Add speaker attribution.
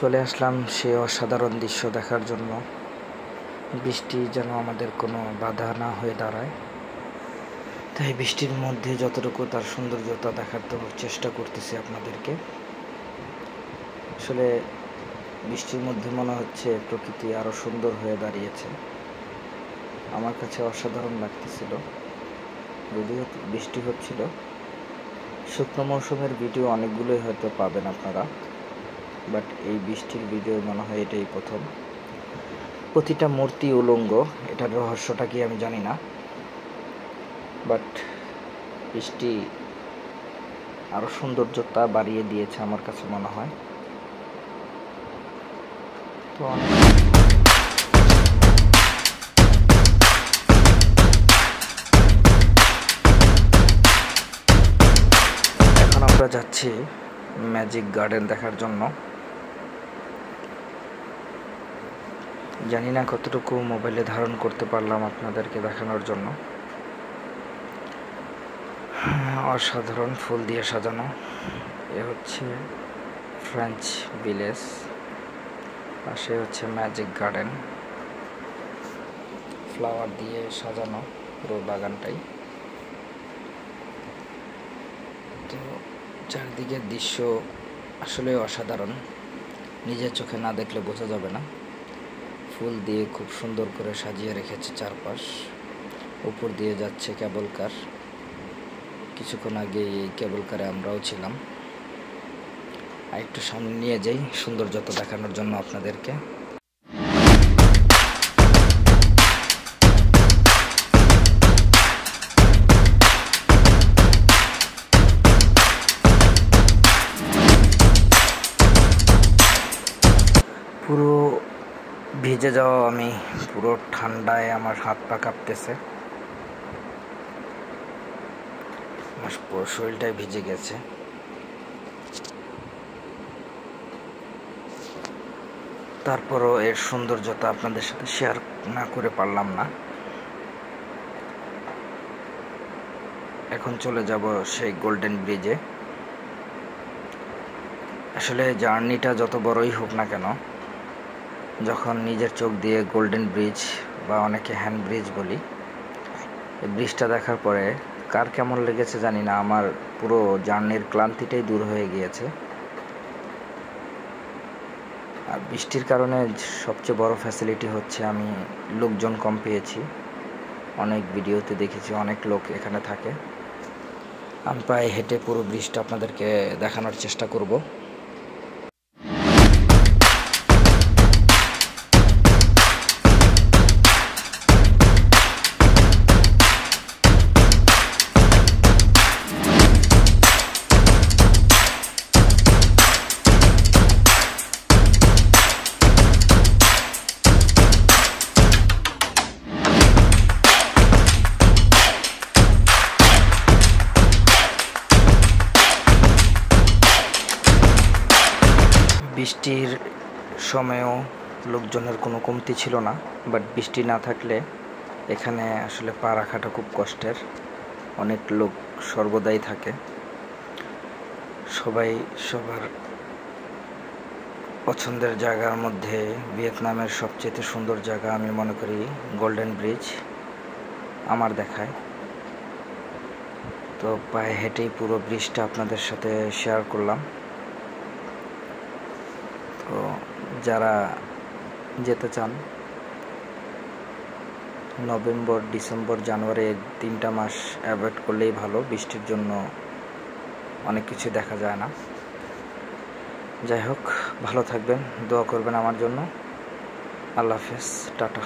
Speaker 1: চলে আসলাম সেই অসাধারণ দৃশ্য দেখার জন্য। বৃষ্টি যেন আমাদের কোনো বাধা না হয়ে দাঁড়ায়, তাই বৃষ্টির মধ্যে যতটুকু তার সৌন্দর্যতা দেখার তো চেষ্টা করতেছি আপনাদেরকে। আসলে বৃষ্টির মধ্যে মনে হচ্ছে প্রকৃতি আরও সুন্দর হয়ে দাঁড়িয়েছে। আমার কাছে অসাধারণ লাগতেছিল। যদিও বৃষ্টি হচ্ছিল, শুকনো মৌসুমের ভিডিও অনেকগুলোই হয়তো পাবেন আপনারা, বাট এই বৃষ্টির ভিডিও মনে হয় এটাই প্রথম। প্রতিটা মূর্তি উলঙ্গ, এটার রহস্যটা কি আমি জানি না, বাট বৃষ্টি আরও সৌন্দর্যতা বাড়িয়ে দিয়েছে আমার কাছে মনে হয়। তো এখন আমরা যাচ্ছি ম্যাজিক গার্ডেন দেখার জন্য। জানি না কতটুকু মোবাইলে ধারণ করতে পারলাম আপনাদেরকে দেখানোর জন্য। অসাধারণ ফুল দিয়ে সাজানো। এ হচ্ছে ফ্রেঞ্চ ভিলেজ, পাশে হচ্ছে ম্যাজিক গার্ডেন। ফ্লাওয়ার দিয়ে সাজানো পুরো বাগানটাই। তো চারদিকের দৃশ্য আসলে অসাধারণ, নিজের চোখে না দেখলে বোঝা যাবে না। ফুল দিয়ে খুব সুন্দর করে সাজিয়ে রেখেছে চারপাশ। উপর দিয়ে যাচ্ছে কেবল কার। কিছুক্ষণ আগে এই কেবল কারে আমরাও ছিলাম। আর একটু সামনে নিয়ে যাই সৌন্দর্যতা দেখানোর জন্য আপনাদেরকে। পুরো ভিজে যাওয়া আমি, পুরো ঠান্ডায় আমার হাত পা কাঁপতেছে, আমার পুরো শরীরটাই ভিজে গেছে। তারপরও এর সৌন্দর্যতা আপনাদের সাথে শেয়ার না করে পারলাম না। এখন চলে যাব সেই গোল্ডেন ব্রিজে। আসলে জার্নিটা যত বড়ই হোক না কেন, যখন নিজের চোখ দিয়ে গোল্ডেন ব্রিজ বা অনেকে হ্যান্ড ব্রিজ বলি, এই ব্রিজটা দেখার পরে কার কেমন লেগেছে জানি না, আমার পুরো জার্নির ক্লান্তিটাই দূর হয়ে গিয়েছে। আর বৃষ্টির কারণে সবচেয়ে বড় ফ্যাসিলিটি হচ্ছে আমি লোকজন কম পেয়েছি। অনেক ভিডিওতে দেখেছি অনেক লোক এখানে থাকে। আমি পায়ে হেঁটে পুরো ব্রিজটা আপনাদেরকে দেখানোর চেষ্টা করব। বৃষ্টির সময়েও লোকজনের কোনো কমতি ছিল না, বাট বৃষ্টি না থাকলে এখানে আসলে পা রাখাটা খুব কষ্টের। অনেক লোক সর্বদাই থাকে, সবাই সবার পছন্দের জায়গার মধ্যে ভিয়েতনামের সবচেয়ে সুন্দর জায়গা আমি মনে করি গোল্ডেন ব্রিজ আমার দেখায়। তো পায়ে হেঁটেই পুরো ব্রিজটা আপনাদের সাথে শেয়ার করলাম। তো যারা যেতে চান, নভেম্বর, ডিসেম্বর, জানুয়ারি 3টা মাস অ্যাভয়েড করলেই ভালো। বৃষ্টির জন্য অনেক কিছু দেখা যায় না। যাই হোক, ভালো থাকবেন, দোয়া করবেন আমার জন্য। আল্লাহ হাফেজ, টাটা।